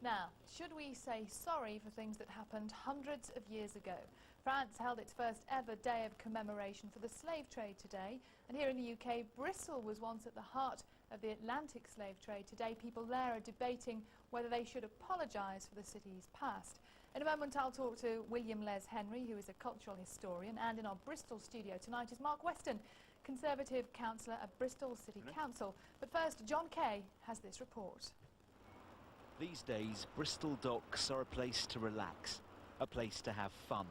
Now, should we say sorry for things that happened hundreds of years ago? France held its first ever day of commemoration for the slave trade today. And here in the UK, Bristol was once at the heart of the Atlantic slave trade. Today, people there are debating whether they should apologise for the city's past. In a moment, I'll talk to William Les Henry, who is a cultural historian. And in our Bristol studio tonight is Mark Weston, Conservative councillor at Bristol City Council. But first, John Kay has this report. These days, Bristol docks are a place to relax, a place to have fun.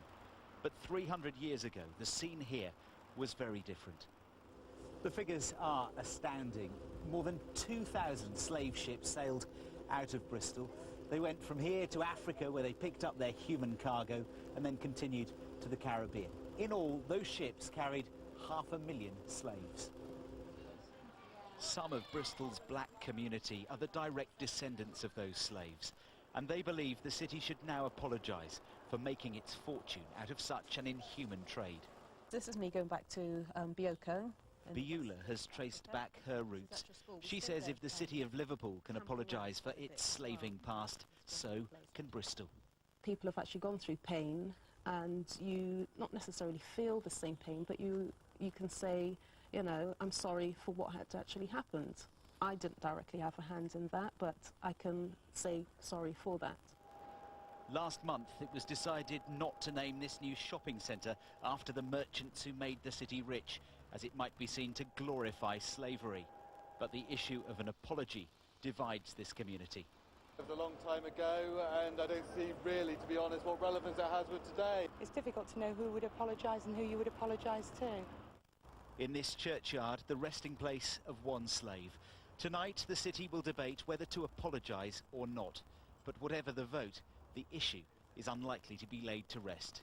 But 300 years ago, the scene here was very different. The figures are astounding. More than 2,000 slave ships sailed out of Bristol. They went from here to Africa, where they picked up their human cargo and then continued to the Caribbean. In all, those ships carried 500,000 slaves. Some of Bristol's black community are the direct descendants of those slaves, and they believe the city should now apologise for making its fortune out of such an inhuman trade. This is me going back to Bioko. Beulah has traced back her roots. She says if the city of Liverpool can apologise for its slaving past, so can Bristol. People have actually gone through pain, and you not necessarily feel the same pain, but you can say, you know, I'm sorry for what had actually happened. I didn't directly have a hand in that, but I can say sorry for that. Last month, it was decided not to name this new shopping centre after the merchants who made the city rich, as it might be seen to glorify slavery. But the issue of an apology divides this community. It was a long time ago, and I don't see really, to be honest, what relevance it has with today. It's difficult to know who would apologise and who you would apologise to. In this churchyard, the resting place of one slave. Tonight, the city will debate whether to apologise or not. But whatever the vote, the issue is unlikely to be laid to rest.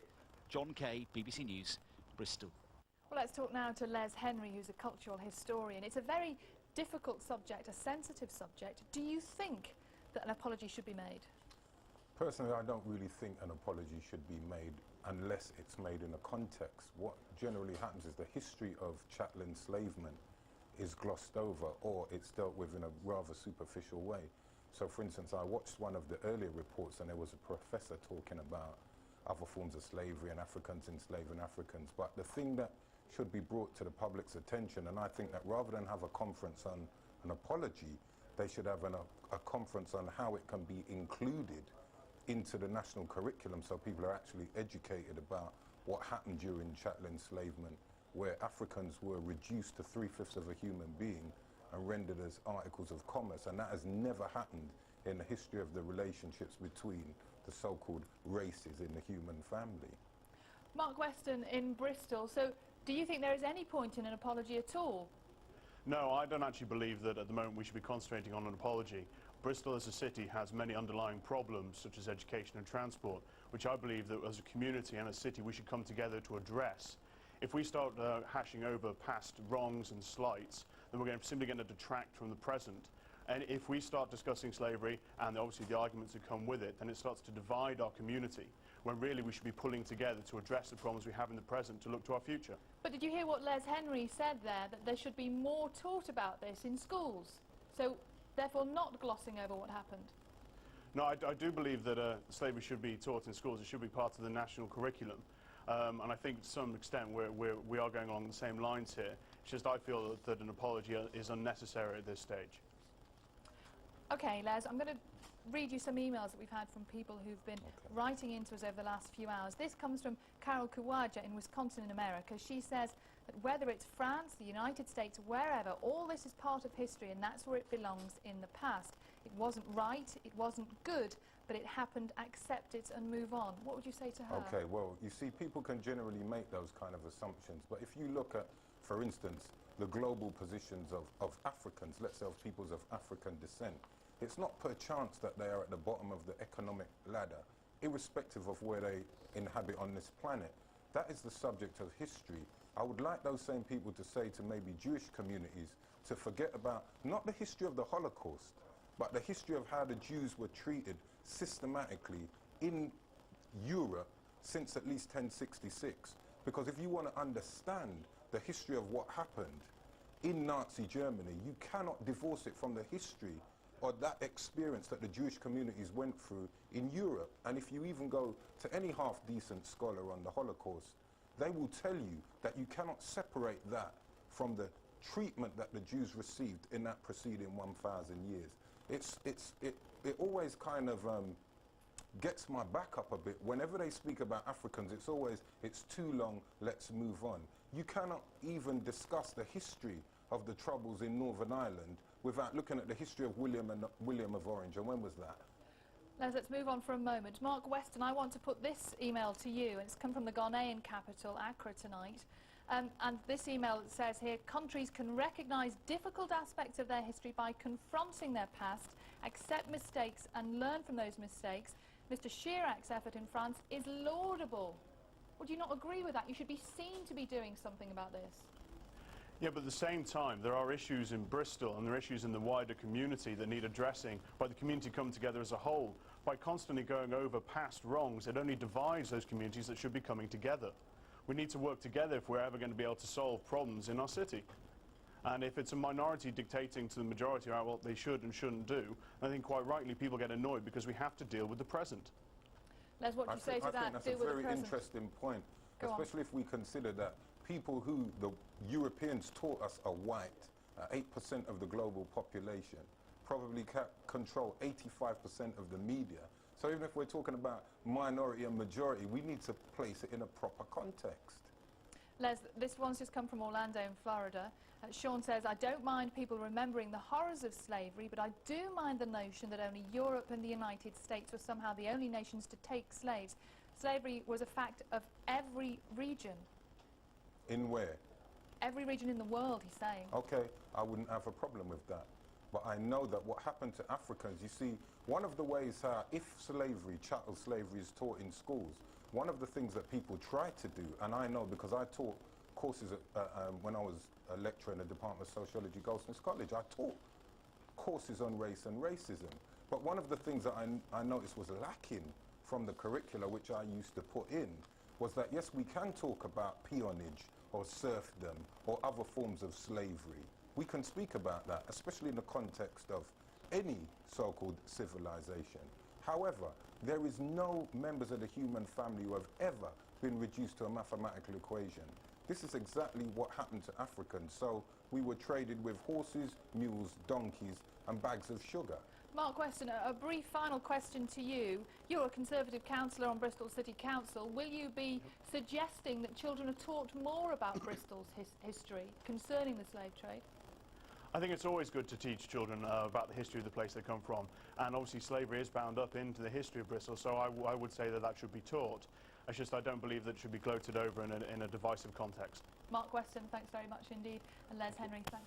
John Kay, BBC News, Bristol. Well, let's talk now to Les Henry, who's a cultural historian. It's a very difficult subject, a sensitive subject. Do you think that an apology should be made? Personally, I don't really think an apology should be made unless it's made in a context. What generally happens is the history of chattel enslavement is glossed over, or it's dealt with in a rather superficial way. So, for instance, I watched one of the earlier reports, and there was a professor talking about other forms of slavery and Africans enslaving Africans. But the thing that should be brought to the public's attention, and I think that rather than have a conference on an apology, they should have a conference on how it can be included into the national curriculum, so people are actually educated about what happened during chattel enslavement, where Africans were reduced to 3/5 of a human being and rendered as articles of commerce, and that has never happened in the history of the relationships between the so-called races in the human family. Mark Weston in Bristol. So do you think there is any point in an apology at all? No, I don't actually believe that at the moment we should be concentrating on an apology. Bristol as a city has many underlying problems, such as education and transport, which I believe that as a community and a city we should come together to address. If we start hashing over past wrongs and slights, then we're simply going to detract from the present. And if we start discussing slavery and obviously the arguments that come with it, then it starts to divide our community, when really we should be pulling together to address the problems we have in the present to look to our future. But did you hear what Les Henry said there, that there should be more taught about this in schools? So, therefore not glossing over what happened? No, I do believe that slavery should be taught in schools. It should be part of the national curriculum. And I think to some extent we are going along the same lines here. It's just I feel that an apology is unnecessary at this stage. OK, Les, I'm going to read you some emails that we've had from people who've been writing into us over the last few hours. This comes from Carol Kuwaja in Wisconsin in America. She says that whether it's France, the United States, wherever, all this is part of history, and that's where it belongs in the past. It wasn't right, it wasn't good, but it happened, accept it and move on. What would you say to her? Okay, well, you see, people can generally make those kind of assumptions, but if you look at, for instance, the global positions of Africans, let's say of peoples of African descent, it's not per chance that they are at the bottom of the economic ladder, irrespective of where they inhabit on this planet. That is the subject of history. I would like those same people to say to maybe Jewish communities to forget about not the history of the Holocaust, but the history of how the Jews were treated systematically in Europe since at least 1066. Because if you want to understand the history of what happened in Nazi Germany, you cannot divorce it from the history or that experience that the Jewish communities went through in Europe. And if you even go to any half-decent scholar on the Holocaust, they will tell you that you cannot separate that from the treatment that the Jews received in that preceding 1,000 years. It always kind of gets my back up a bit. Whenever they speak about Africans, it's always, it's too long, let's move on. You cannot even discuss the history of the Troubles in Northern Ireland without looking at the history of William of Orange. And when was that? Let's move on for a moment. Mark Weston, I want to put this email to you, and it's come from the Ghanaian capital, Accra, tonight. And this email says here, countries can recognise difficult aspects of their history by confronting their past, accept mistakes and learn from those mistakes. Mr Chirac's effort in France is laudable. Would you not agree with that? You should be seen to be doing something about this. Yeah, but at the same time, there are issues in Bristol and there are issues in the wider community that need addressing by the community coming together as a whole. By constantly going over past wrongs, it only divides those communities that should be coming together. We need to work together if we're ever going to be able to solve problems in our city. And if it's a minority dictating to the majority about what they should and shouldn't do, I think quite rightly people get annoyed because we have to deal with the present. Les, what do you say to that? I think that's a very interesting point, especially if we consider that people who the Europeans taught us are white, 8% of the global population, probably control 85% of the media. So even if we're talking about minority and majority, we need to place it in a proper context. Les, this one's just come from Orlando in Florida. Sean says, I don't mind people remembering the horrors of slavery, but I do mind the notion that only Europe and the United States were somehow the only nations to take slaves. Slavery was a fact of every region. In where? Every region in the world, he's saying. Okay, I wouldn't have a problem with that. But I know that what happened to Africans, you see, one of the ways how, if slavery, chattel slavery is taught in schools, one of the things that people try to do, and I know because I taught courses when I was a lecturer in the Department of Sociology, Goldsmiths College, I taught courses on race and racism. But one of the things that I noticed was lacking from the curricula, which I used to put in, was that yes, we can talk about peonage or serfdom or other forms of slavery. We can speak about that, especially in the context of any so-called civilization. However, there is no members of the human family who have ever been reduced to a mathematical equation. This is exactly what happened to Africans. So we were traded with horses, mules, donkeys, and bags of sugar. Mark Weston, a brief final question to you. You're a Conservative councillor on Bristol City Council. Will you be suggesting that children are taught more about Bristol's history concerning the slave trade? I think it's always good to teach children about the history of the place they come from, and obviously slavery is bound up into the history of Bristol, so I would say that that should be taught. It's just I don't believe that it should be gloated over in a divisive context. Mark Weston, thanks very much indeed, and Les Henry, thanks.